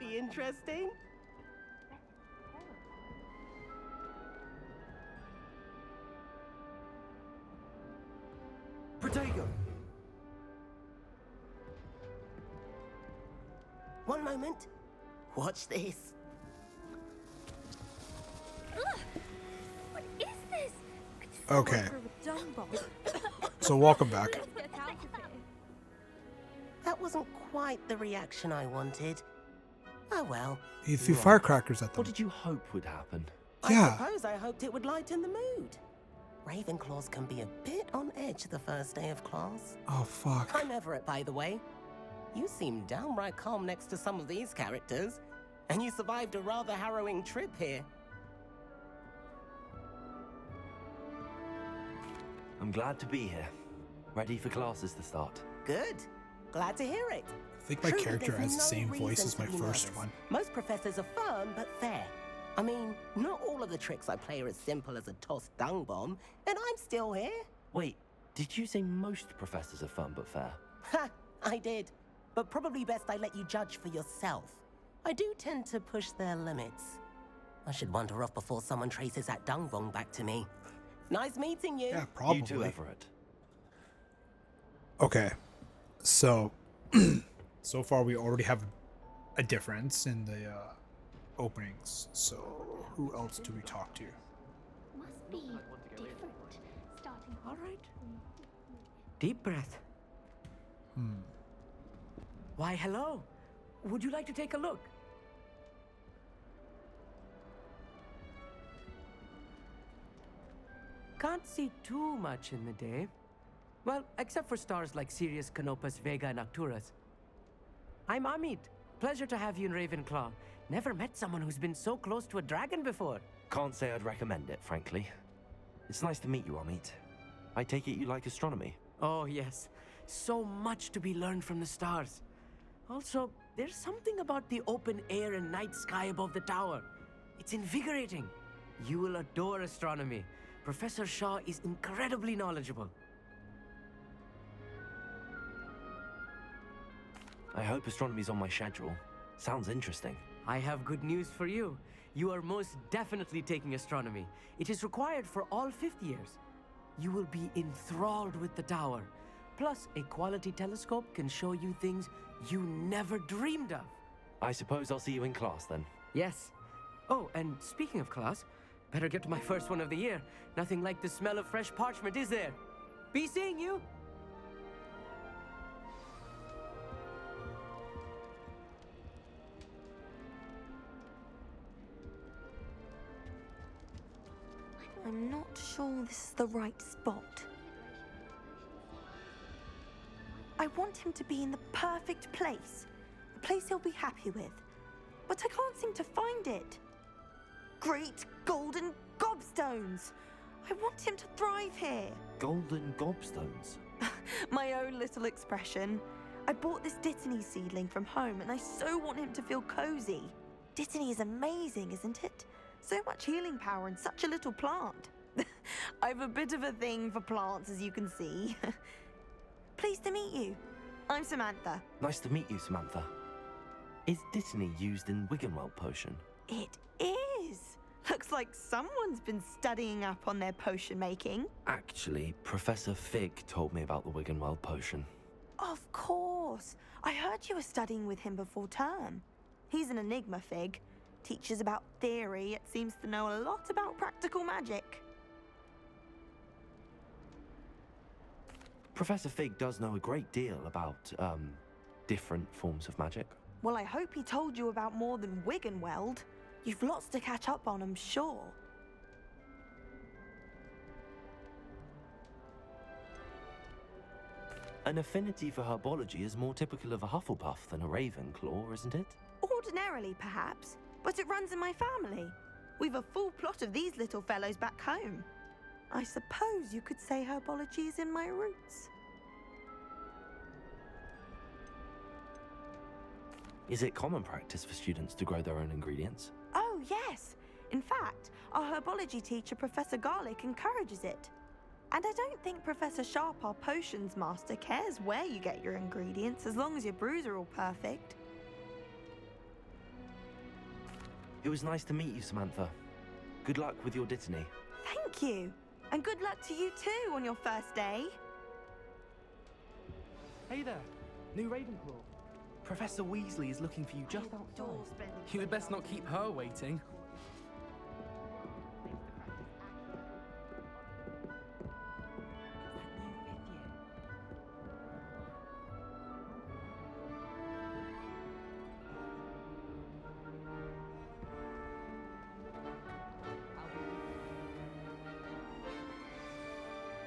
be interesting. Protego! One moment. Watch this. What is this? Okay. So welcome back. Let's get out of here. That wasn't quite the reaction I wanted. Oh well. He threw firecrackers at them. What did you hope would happen? Yeah. I suppose I hoped it would lighten the mood. Ravenclaws can be a bit on edge the first day of class. Oh, fuck. I'm Everett, by the way. You seem downright calm next to some of these characters, and you survived a rather harrowing trip here. I'm glad to be here. Ready for classes to start. Good. Glad to hear it. I think my Truly, character there's has the no same voice reason as my to be first nervous. one. Most professors are firm but fair. I mean, not all of the tricks I play are as simple as a tossed dung bomb, and I'm still here. Wait, did you say most professors are fun but fair? Ha! I did. But probably best I let you judge for yourself. I do tend to push their limits. I should wander off before someone traces that dung bomb back to me. Nice meeting you. Yeah, probably. You too, Everett. Okay. So, so far we already have a difference in the openings. So, who else do we talk to? Must be different. Starting. All right. Deep breath. Why, hello. Would you like to take a look? Can't see too much in the day. Well, except for stars like Sirius, Canopus, Vega, and Arcturus. I'm Amit. Pleasure to have you in Ravenclaw. Never met someone who's been so close to a dragon before. Can't say I'd recommend it, frankly. It's nice to meet you, Amit. I take it you like astronomy. Oh, yes. So much to be learned from the stars. Also, there's something about the open air and night sky above the tower. It's invigorating. You will adore astronomy. Professor Shaw is incredibly knowledgeable. I hope astronomy's on my schedule. Sounds interesting. I have good news for you. You are most definitely taking astronomy. It is required for all fifth years. You will be enthralled with the tower. Plus, a quality telescope can show you things you never dreamed of. I suppose I'll see you in class then. Yes. Oh, and speaking of class, better get to my first one of the year. Nothing like the smell of fresh parchment, is there? Be seeing you. I'm not sure this is the right spot. I want him to be in the perfect place. A place he'll be happy with. But I can't seem to find it. Great golden gobstones! I want him to thrive here. Golden gobstones? My own little expression. I bought this Dittany seedling from home and I so want him to feel cozy. Dittany is amazing, isn't it? So much healing power in such a little plant. I've a bit of a thing for plants, as you can see. Pleased to meet you. I'm Samantha. Nice to meet you, Samantha. Is Dittany used in Wiggenweld potion? It is. Looks like someone's been studying up on their potion making. Actually, Professor Fig told me about the Wiggenweld potion. Of course. I heard you were studying with him before term. He's an enigma, Fig. Teaches about theory, yet seems to know a lot about practical magic. Professor Fig does know a great deal about, different forms of magic. Well, I hope he told you about more than Wiggenweld. You've lots to catch up on, I'm sure. An affinity for herbology is more typical of a Hufflepuff than a Ravenclaw, isn't it? Ordinarily, perhaps, but it runs in my family. We've a full plot of these little fellows back home. I suppose you could say herbology is in my roots. Is it common practice for students to grow their own ingredients? Oh, yes. In fact, our herbology teacher, Professor Garlick, encourages it. And I don't think Professor Sharp, our potions master, cares where you get your ingredients as long as your brews are all perfect. It was nice to meet you, Samantha. Good luck with your dittany. Thank you. And good luck to you too on your first day. Hey there, new Ravenclaw. Professor Weasley is looking for you just outside. You had best not keep her waiting.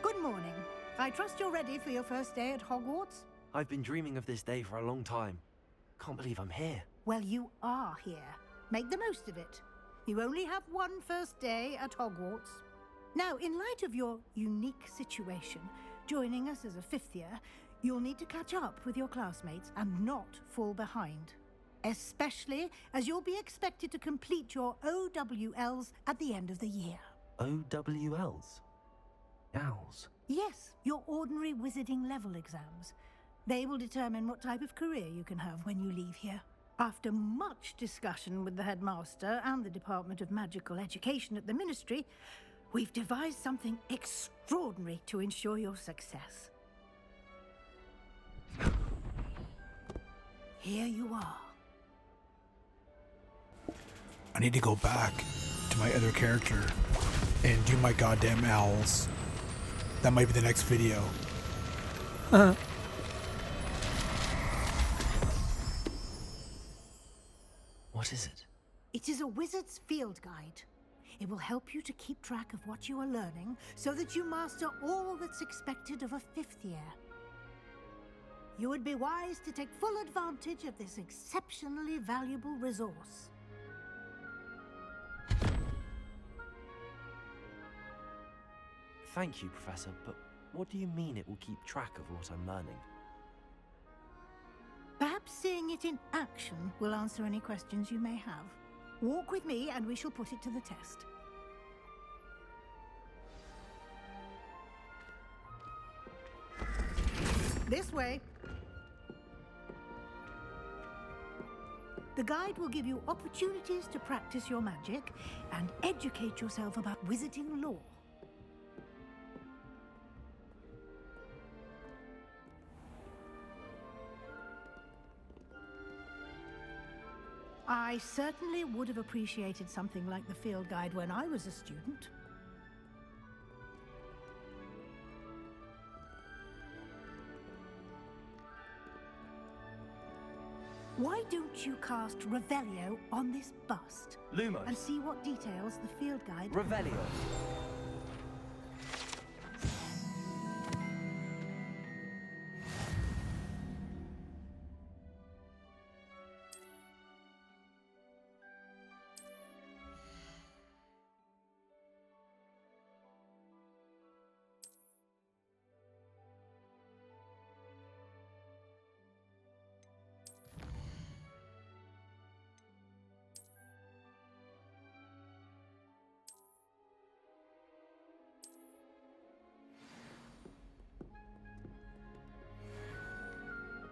Good morning. I trust you're ready for your first day at Hogwarts? I've been dreaming of this day for a long time. Can't believe I'm here. Well, you are here. Make the most of it. You only have one first day at Hogwarts. Now, in light of your unique situation, joining us as a fifth year, you'll need to catch up with your classmates and not fall behind. Especially as you'll be expected to complete your OWLs at the end of the year. OWLs? Owls? Yes, your ordinary wizarding level exams. They will determine what type of career you can have when you leave here. After much discussion with the headmaster and the Department of Magical Education at the Ministry, we've devised something extraordinary to ensure your success. Here you are. I need to go back to my other character and do my goddamn owls. That might be the next video. What is it? It is a wizard's field guide. It will help you to keep track of what you are learning so that you master all that's expected of a fifth year. You would be wise to take full advantage of this exceptionally valuable resource. Thank you, Professor, but what do you mean it will keep track of what I'm learning? Perhaps seeing it in action will answer any questions you may have. Walk with me and we shall put it to the test. This way. The guide will give you opportunities to practice your magic and educate yourself about wizarding lore. I certainly would have appreciated something like the field guide when I was a student. Why don't you cast Revelio on this bust? Lumos. And see what details the field guide... Revelio.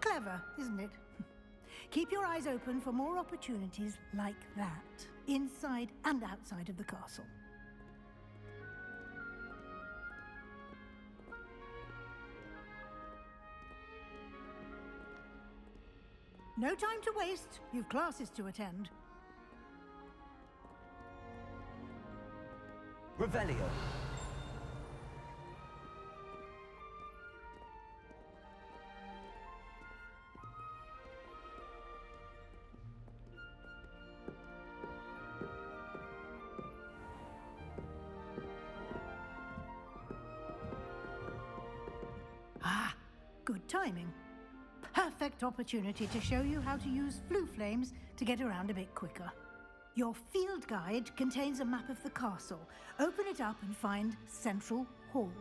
Clever, isn't it? Keep your eyes open for more opportunities like that, inside and outside of the castle. No time to waste. You've classes to attend. Revelio. Ah, good timing. Perfect opportunity to show you how to use flue flames to get around a bit quicker. Your field guide contains a map of the castle. Open it up and find Central Hall.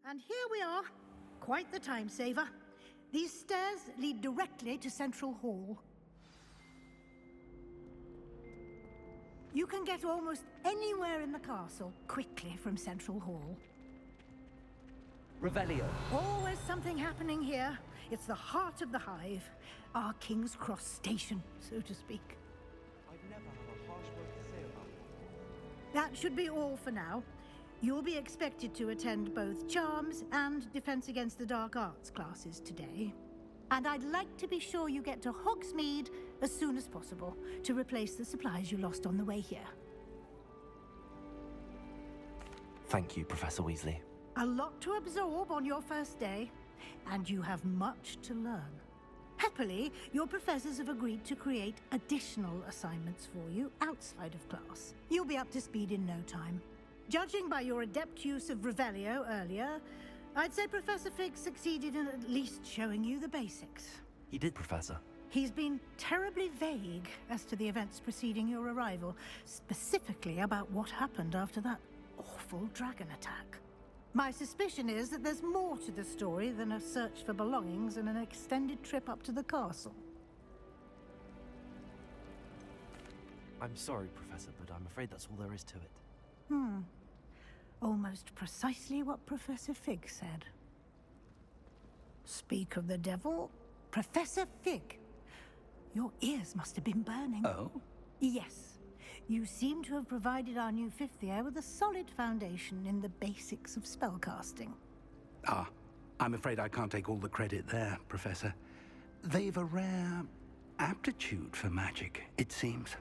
And here we are. Quite the time saver. These stairs lead directly to Central Hall. You can get almost anywhere in the castle quickly from Central Hall. Revelio. Always something happening here. It's the heart of the hive. Our King's Cross station, so to speak. I've never had a harsh word to say about it. That should be all for now. You'll be expected to attend both Charms and Defense Against the Dark Arts classes today. And I'd like to be sure you get to Hogsmeade as soon as possible to replace the supplies you lost on the way here. Thank you, Professor Weasley. A lot to absorb on your first day, and you have much to learn. Happily, your professors have agreed to create additional assignments for you outside of class. You'll be up to speed in no time. Judging by your adept use of Revelio earlier, I'd say Professor Fig succeeded in at least showing you the basics. He did, Professor. He's been terribly vague as to the events preceding your arrival, specifically about what happened after that awful dragon attack. My suspicion is that there's more to the story than a search for belongings and an extended trip up to the castle. I'm sorry, Professor, but I'm afraid that's all there is to it. Almost precisely what Professor Fig said. Speak of the devil, Professor Fig. Your ears must have been burning. Oh? Yes. You seem to have provided our new fifth year with a solid foundation in the basics of spellcasting. Ah, I'm afraid I can't take all the credit there, Professor. They've a rare aptitude for magic, it seems.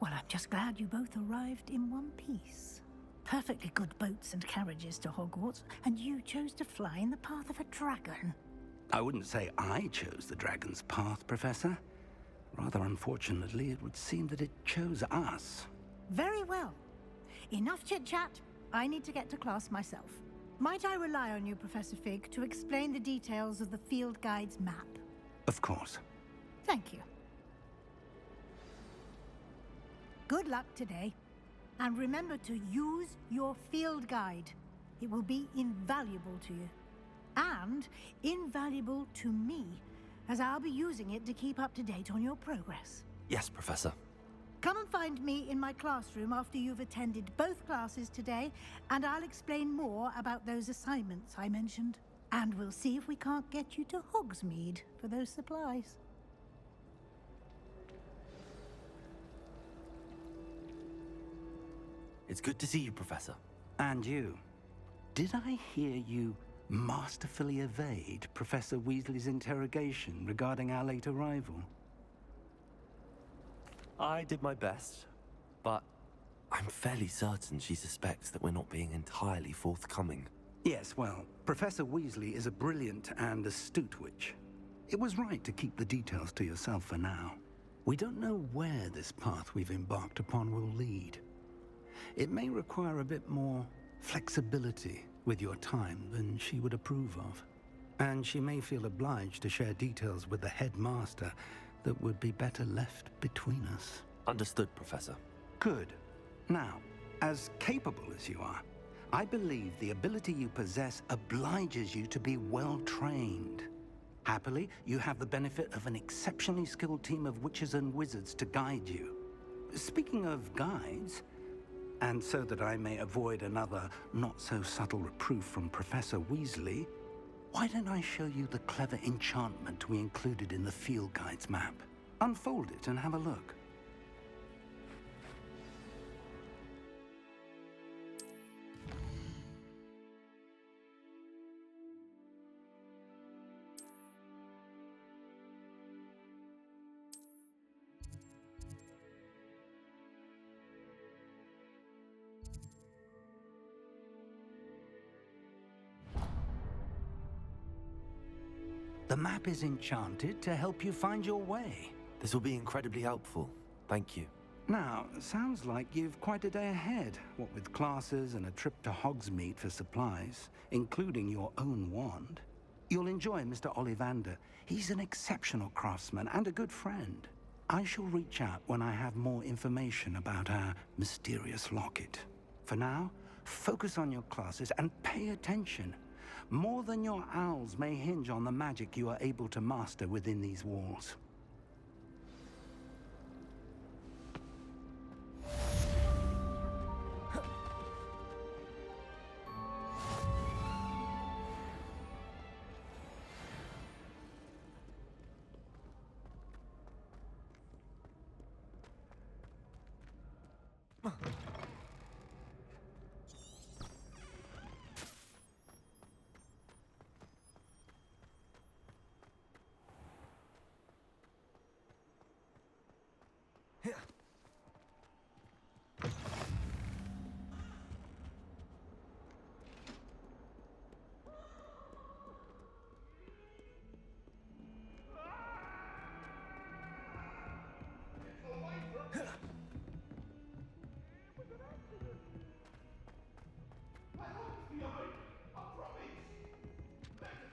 Well, I'm just glad you both arrived in one piece. Perfectly good boats and carriages to Hogwarts, and you chose to fly in the path of a dragon. I wouldn't say I chose the dragon's path, Professor. Rather unfortunately, it would seem that it chose us. Very well. Enough chit-chat. I need to get to class myself. Might I rely on you, Professor Fig, to explain the details of the field guide's map? Of course. Thank you. Good luck today. And remember to use your field guide. It will be invaluable to you. And invaluable to me, as I'll be using it to keep up to date on your progress. Yes, Professor. Come and find me in my classroom after you've attended both classes today, and I'll explain more about those assignments I mentioned. And we'll see if we can't get you to Hogsmeade for those supplies. It's good to see you, Professor. And you. Did I hear you masterfully evade Professor Weasley's interrogation regarding our late arrival? I did my best, but I'm fairly certain she suspects that we're not being entirely forthcoming. Yes, well, Professor Weasley is a brilliant and astute witch. It was right to keep the details to yourself for now. We don't know where this path we've embarked upon will lead. It may require a bit more flexibility with your time than she would approve of. And she may feel obliged to share details with the headmaster that would be better left between us. Understood, Professor. Good. Now, as capable as you are, I believe the ability you possess obliges you to be well trained. Happily, you have the benefit of an exceptionally skilled team of witches and wizards to guide you. Speaking of guides, and so that I may avoid another not-so-subtle reproof from Professor Weasley, why don't I show you the clever enchantment we included in the field guide's map? Unfold it and have a look. The map is enchanted to help you find your way. This will be incredibly helpful. Thank you. Now, sounds like you've quite a day ahead, what with classes and a trip to Hogsmeade for supplies, including your own wand. You'll enjoy Mr. Ollivander. He's an exceptional craftsman and a good friend. I shall reach out when I have more information about our mysterious locket. For now, Focus on your classes and pay attention. More than your owls may hinge on the magic you are able to master within these walls.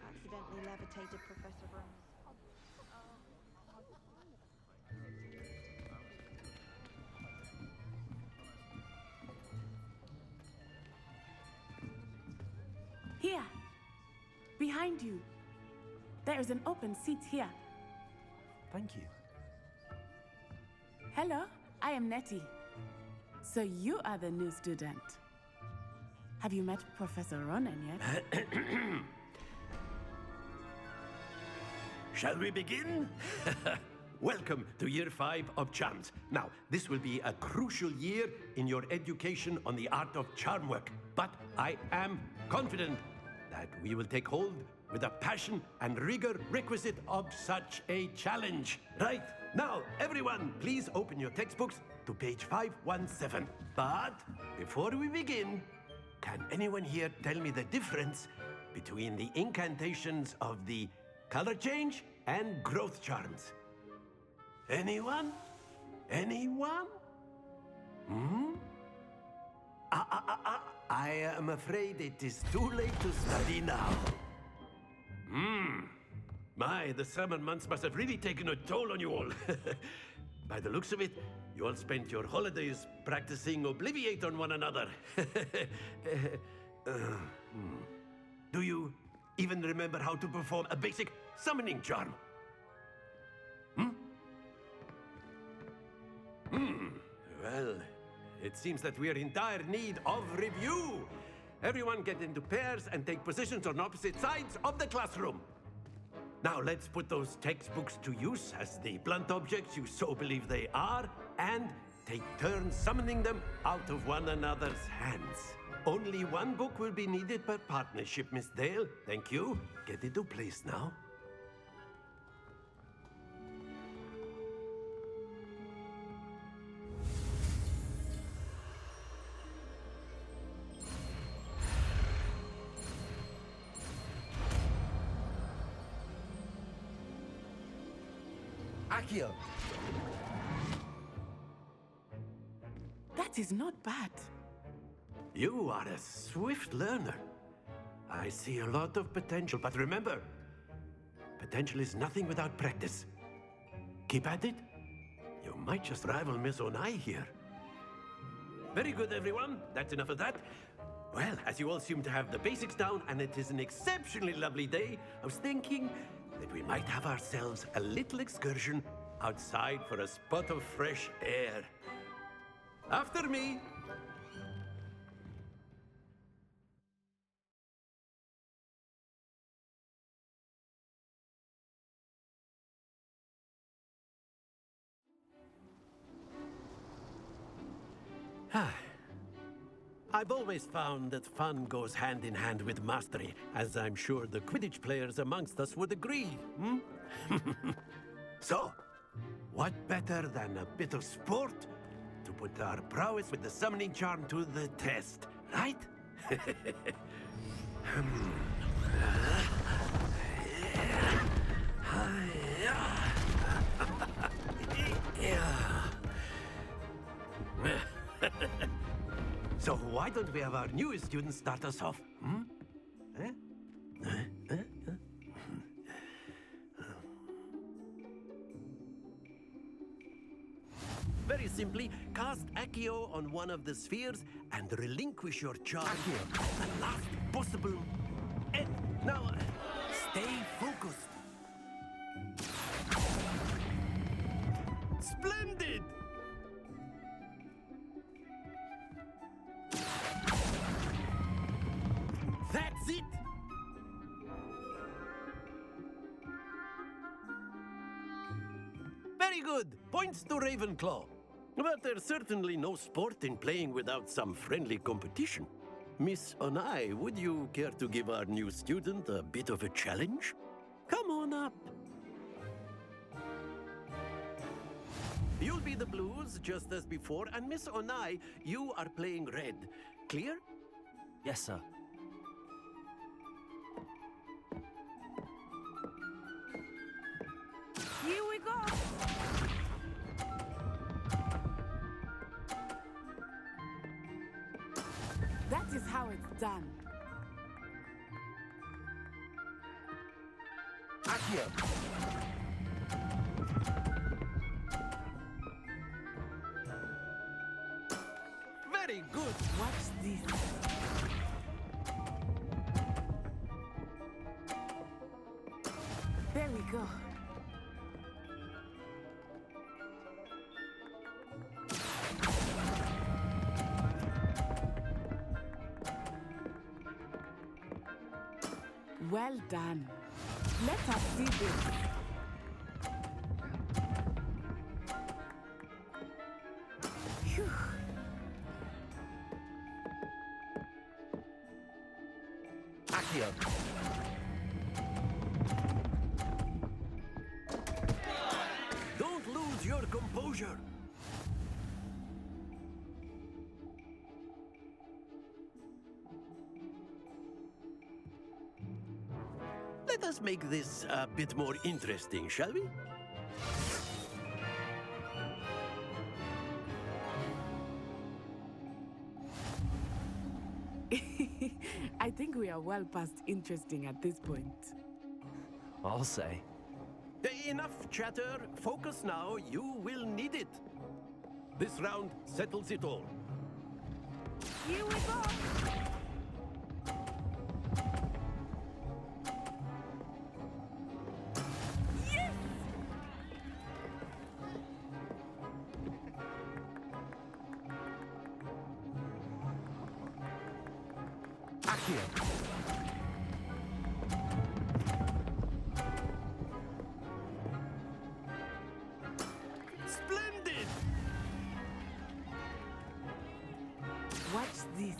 Accidentally levitated Professor Rose. Here, behind you. There is an open seat here. Thank you. Hello, I am Nettie. So you are the new student. Have you met Professor Ronan yet? Shall we begin? Welcome to Year 5 of Charms. Now, this will be a crucial year in your education on the art of charm work. But I am confident that we will take hold with the passion and rigor requisite of such a challenge. Right, now, everyone, please open your textbooks to page 517. But before we begin, can anyone here tell me the difference between the incantations of the color change and growth charms? Anyone? Anyone? I am afraid it is too late to study now. My, the summer months must have really taken a toll on you all. By the looks of it, you all spent your holidays practicing Obliviate on one another. Do you even remember how to perform a basic summoning charm? Well, it seems that we are in dire need of review. Everyone get into pairs and take positions on opposite sides of the classroom. Now let's put those textbooks to use as the blunt objects you so believe they are, and take turns summoning them out of one another's hands. Only one book will be needed per partnership, Miss Dale. Thank you. Get into place now. Accio! That is not bad. You are a swift learner. I see a lot of potential, but remember, potential is nothing without practice. Keep at it. You might just rival Miss Onai here. Very good, everyone. That's enough of that. Well, as you all seem to have the basics down, and it is an exceptionally lovely day, I was thinking that we might have ourselves a little excursion outside for a spot of fresh air. After me. I've always found that fun goes hand in hand with mastery, as I'm sure the Quidditch players amongst us would agree. So, what better than a bit of sport to put our prowess with the summoning charm to the test, right? So why don't we have our newest student start us off? Very simply, cast Accio on one of the spheres and relinquish your charge at the last possible... Now, stay focused. Splendid! That's it! Very good. Points to Ravenclaw. But there's certainly no sport in playing without some friendly competition. Miss Onai, would you care to give our new student a bit of a challenge? Come on up. You'll be the blues, just as before, and Miss Onai, you are playing red. Clear? Yes, sir. Here we go. That is how it's done. Accio! Very good. Watch this. There we go. Well done. Let us see this. Phew. Accio! Don't lose your composure. Let us make this a bit more interesting, shall we? I think we are well past interesting at this point. I'll say. Enough chatter. Focus now. You will need it. This round settles it all. Here we go. Yes! Accio! Splendid! Watch this.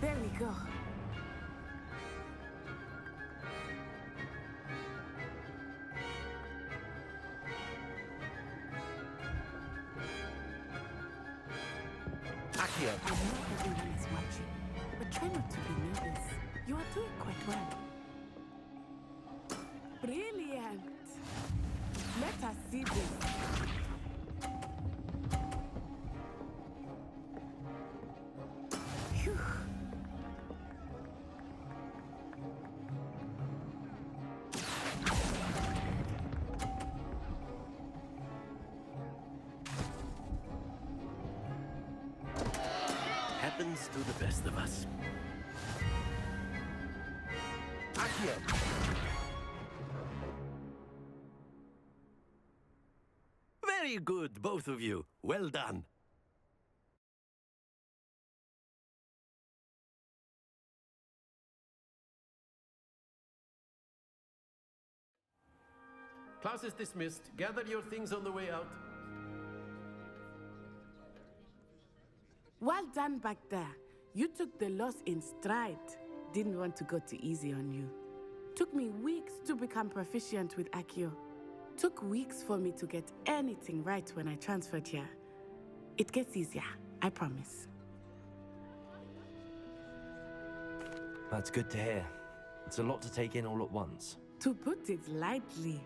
There we go. Accio! I know everyone is watching, but try not to be nervous. You are doing quite well. Brilliant! Let us see this. Phew. Happens to the best of us. Accio! Very good, both of you. Well done. Class is dismissed. Gather your things on the way out. Well done back there. You took the loss in stride. Didn't want to go too easy on you. Took me weeks to become proficient with Accio. Took weeks for me to get anything right when I transferred here. It gets easier, I promise. That's good to hear. It's a lot to take in all at once. To put it lightly,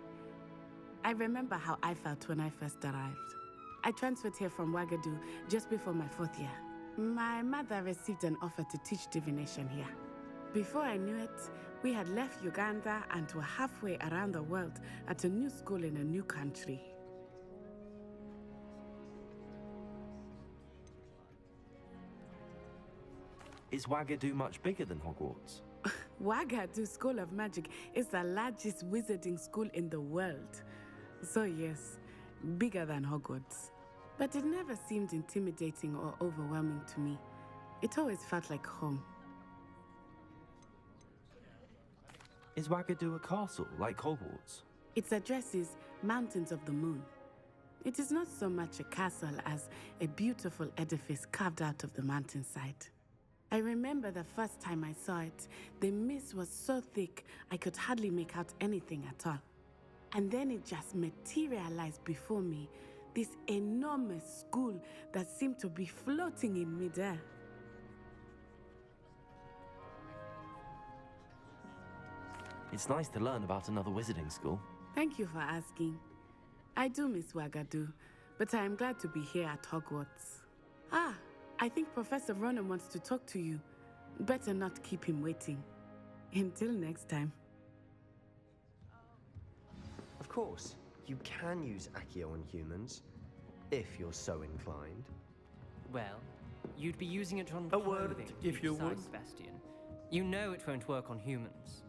I remember how I felt when I first arrived. I transferred here from Ouagadougou just before my 4th year. My mother received an offer to teach divination here. Before I knew it, we had left Uganda and were halfway around the world at a new school in a new country. Is Wagadu much bigger than Hogwarts? Wagadu School of Magic is the largest wizarding school in the world. So yes, bigger than Hogwarts. But it never seemed intimidating or overwhelming to me. It always felt like home. Is Wagadu a castle, like Hogwarts? Its address is Mountains of the Moon. It is not so much a castle as a beautiful edifice carved out of the mountainside. I remember the first time I saw it, the mist was so thick I could hardly make out anything at all. And then it just materialized before me, this enormous school that seemed to be floating in midair. It's nice to learn about another wizarding school. Thank you for asking. I do miss Wagadu, but I am glad to be here at Hogwarts. Ah, I think Professor Ronan wants to talk to you. Better not keep him waiting. Until next time. Of course, you can use Accio on humans, if you're so inclined. Well, you'd be using it on A word, clothing, if you would. besides Sebastian. You know it won't work on humans.